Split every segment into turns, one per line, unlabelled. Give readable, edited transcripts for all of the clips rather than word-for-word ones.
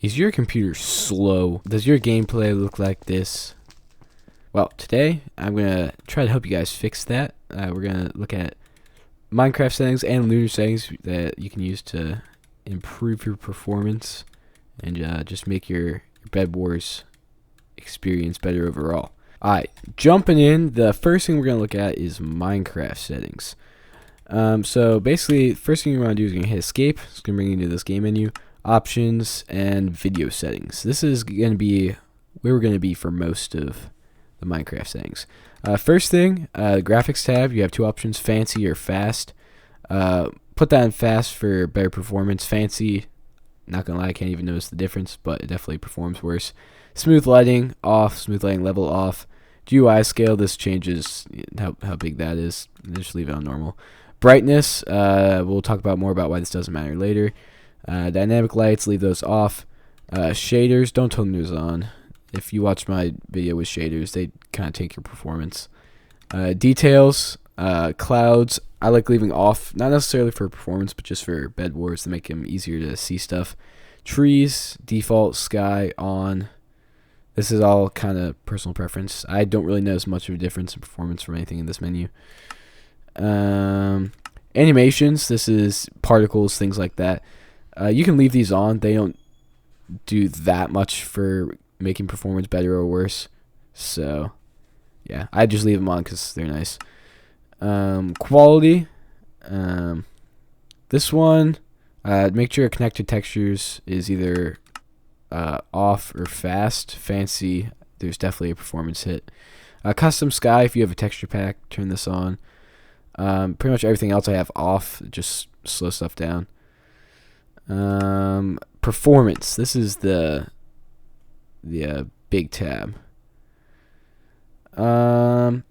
Is your computer slow? Does your gameplay look like this? Well, today I'm going to try to help you guys fix that. We're going to look at Minecraft settings and Lunar settings that you can use to improve your performance and just make your Bedwars experience better overall. Alright, jumping in, the first thing we're going to look at is Minecraft settings. So basically, first thing you want to do is you're going to hit escape. It's going to bring you into this game menu. Options and video settings. This is going to be where we're going to be for most of the Minecraft settings. First thing, graphics tab. You have two options: fancy or fast. Put that in fast for better performance. Fancy, not gonna lie, I can't even notice the difference, but it definitely performs worse. Smooth lighting off. Smooth lighting level off. GUI scale. This changes how big that is. Just leave it on normal. Brightness. We'll talk about more about why this doesn't matter later. Dynamic lights, leave those off. Shaders, don't turn those on. If you watch my video with shaders, they kind of take your performance. Details, clouds, I like leaving off, not necessarily for performance, but just for Bedwars to make them easier to see stuff. Trees, default, sky, on. This is all kind of personal preference. I don't really notice much of a difference in performance from anything in this menu. Animations, this is particles, things like that. You can leave these on. They don't do that much for making performance better or worse. So, yeah, I just leave them on because they're nice. Quality. This one, make sure connected textures is either off or fast. Fancy, there's definitely a performance hit. Custom sky, if you have a texture pack, turn this on. Pretty much everything else I have off, just slow stuff down. Performance. This is the big tab. Smooth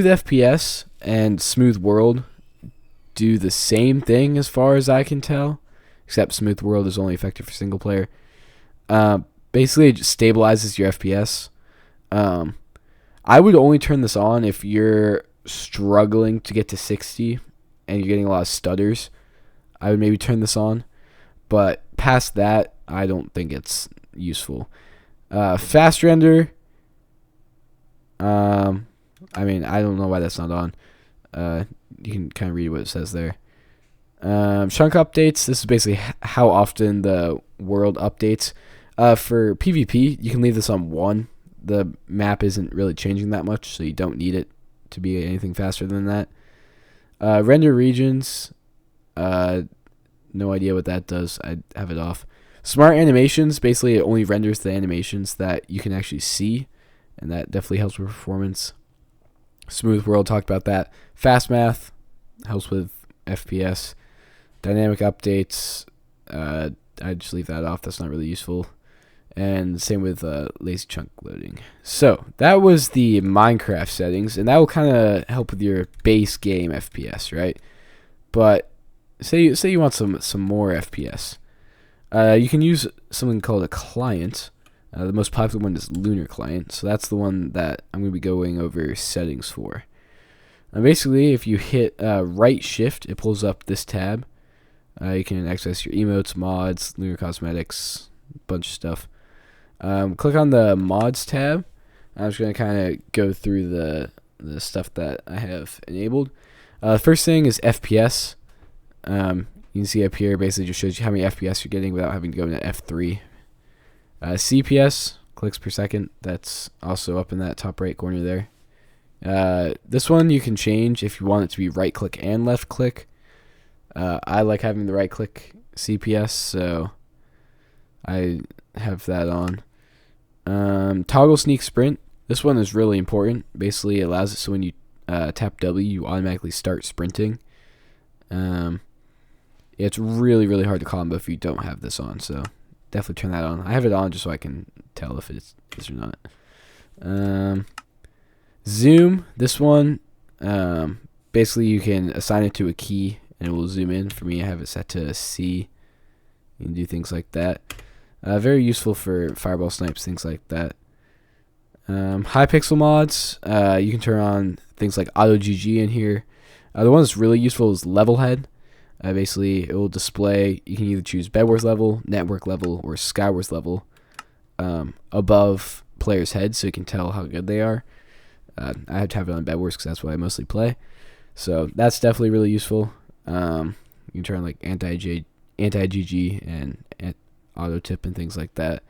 FPS and smooth world do the same thing as far as I can tell, except smooth world is only effective for single player. Basically, it just stabilizes your FPS. I would only turn this on if you're struggling to get to 60 and you're getting a lot of stutters. I would maybe turn this on. But past that, I don't think it's useful. Fast render. I mean, I don't know why that's not on. You can kind of read what it says there. Chunk updates. This is basically how often the world updates. For PvP, you can leave this on 1. The map isn't really changing that much, so you don't need it to be anything faster than that. Render regions. No idea what that does. I have it off. Smart animations, basically it only renders the animations that you can actually see, and that definitely helps with performance. Smooth world, talked about that. Fast math helps with FPS. Dynamic updates, I just leave that off. That's not really useful. And same with lazy chunk loading. So that was the Minecraft settings, and that will kind of help with your base game FPS, right? But say you want some more FPS. You can use something called a client. The most popular one is Lunar Client, so that's the one that I'm going to be going over settings for. Basically, if you hit right shift, it pulls up this tab. You can access your emotes, mods, Lunar Cosmetics, a bunch of stuff. Click on the mods tab. I'm just going to kind of go through the stuff that I have enabled. First thing is FPS. You can see up here, basically just shows you how many FPS you're getting without having to go into F3. CPS, clicks per second, that's also up in that top right corner there. This one you can change if you want it to be right click and left click. I like having the right click CPS, so I have that on. Toggle sneak sprint, this one is really important. Basically it allows it so when you tap W, you automatically start sprinting. It's really, really hard to combo if you don't have this on, so definitely turn that on. I have it on just so I can tell if it is or not. Zoom, this one, basically you can assign it to a key and it will zoom in. For me, I have it set to C. You can do things like that. Very useful for fireball snipes, things like that. High pixel mods, you can turn on things like auto GG in here. The one that's really useful is level head. Basically, it will display. You can either choose Bedwars level, Network level, or Skywars level above players' heads, so you can tell how good they are. I have to have it on Bedwars because that's what I mostly play. So that's definitely really useful. You can turn like anti-GG and auto tip and things like that.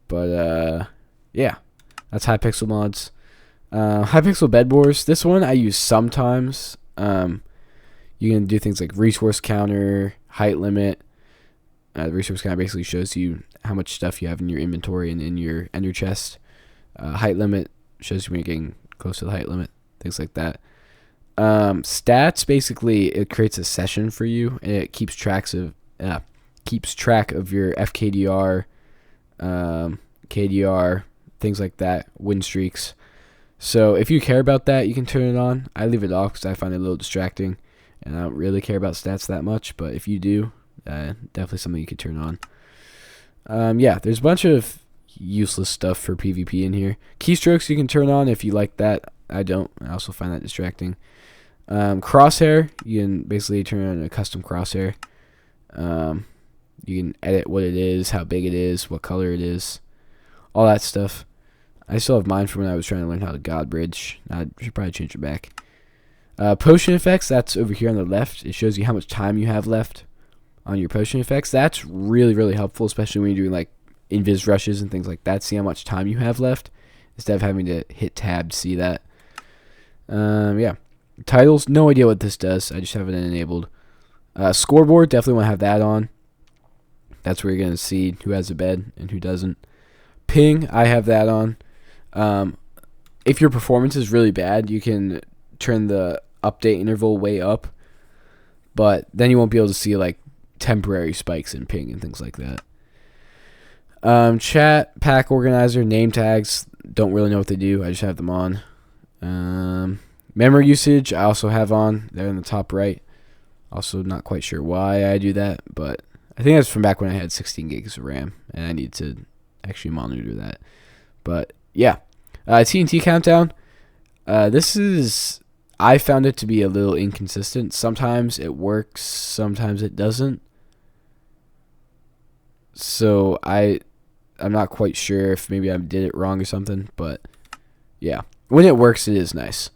But yeah, that's Hypixel mods. Hypixel Bedwars. This one I use sometimes. You can do things like resource counter, height limit. The resource counter basically shows you how much stuff you have in your inventory and in your ender chest. Height limit shows you when you're getting close to the height limit, things like that. Stats, basically, it creates a session for you, and it keeps track of your FKDR, KDR, things like that, win streaks. So if you care about that, you can turn it on. I leave it off because I find it a little distracting, and I don't really care about stats that much. But if you do, definitely something you could turn on. Yeah, there's a bunch of useless stuff for PvP in here. Keystrokes you can turn on if you like that. I don't. I also find that distracting. Crosshair, you can basically turn on a custom crosshair. You can edit what it is, how big it is, what color it is, all that stuff. I still have mine from when I was trying to learn how to God Bridge. I should probably change it back. Potion effects, that's over here on the left. It shows you how much time you have left on your potion effects. That's really, really helpful, especially when you're doing like invis rushes and things like that. See how much time you have left instead of having to hit tab to see that. Yeah. Titles, no idea what this does. I just have it enabled. Scoreboard, definitely want to have that on. That's where you're going to see who has a bed and who doesn't. Ping, I have that on. If your performance is really bad, you can turn the update interval way up, but then you won't be able to see like temporary spikes in ping and things like that. Chat, pack organizer, name tags, don't really know what they do. I just have them on. Memory usage, I also have on there in the top right. Also not quite sure why I do that, but I think that's from back when I had 16 gigs of RAM, and I need to actually monitor that. But yeah, TNT countdown. I found it to be a little inconsistent. Sometimes it works, sometimes it doesn't. So I'm not quite sure if maybe I did it wrong or something, but yeah, when it works, it is nice.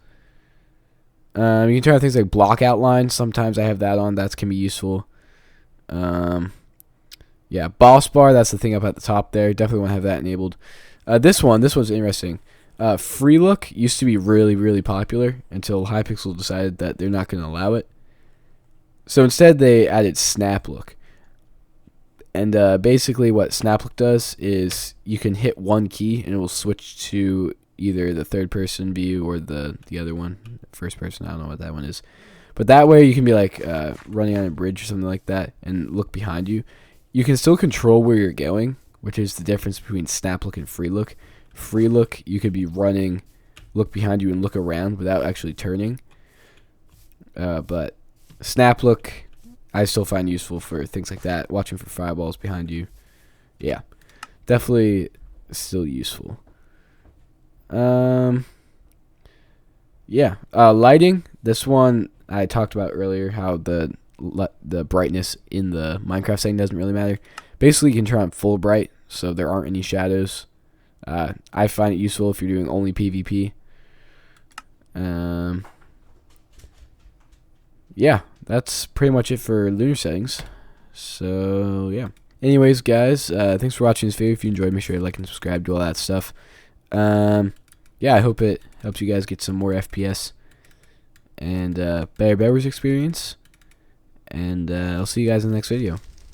You can turn on things like block outline. Sometimes I have that on. That can be useful. Yeah, boss bar. That's the thing up at the top there. Definitely want to have that enabled. This one's interesting. Free look used to be really, really popular until Hypixel decided that they're not going to allow it. So instead, they added snap look. And basically, what snap look does is you can hit one key and it will switch to either the third person view or the other one, first person. I don't know what that one is, but that way you can be like running on a bridge or something like that and look behind you. You can still control where you're going, which is the difference between snap look and free look. Free look, you could be running, look behind you and look around without actually turning. But snap look, I still find useful for things like that, watching for fireballs behind you. Yeah, definitely still useful. Yeah, lighting. This one I talked about earlier, how the brightness in the Minecraft setting doesn't really matter. Basically, you can turn on full bright, so there aren't any shadows. I find it useful if you're doing only PvP. Yeah, that's pretty much it for Lunar settings. So, yeah. Anyways, guys, thanks for watching this video. If you enjoyed, make sure you like and subscribe, do all that stuff. Yeah, I hope it helps you guys get some more FPS and better Bedwars experience. And I'll see you guys in the next video.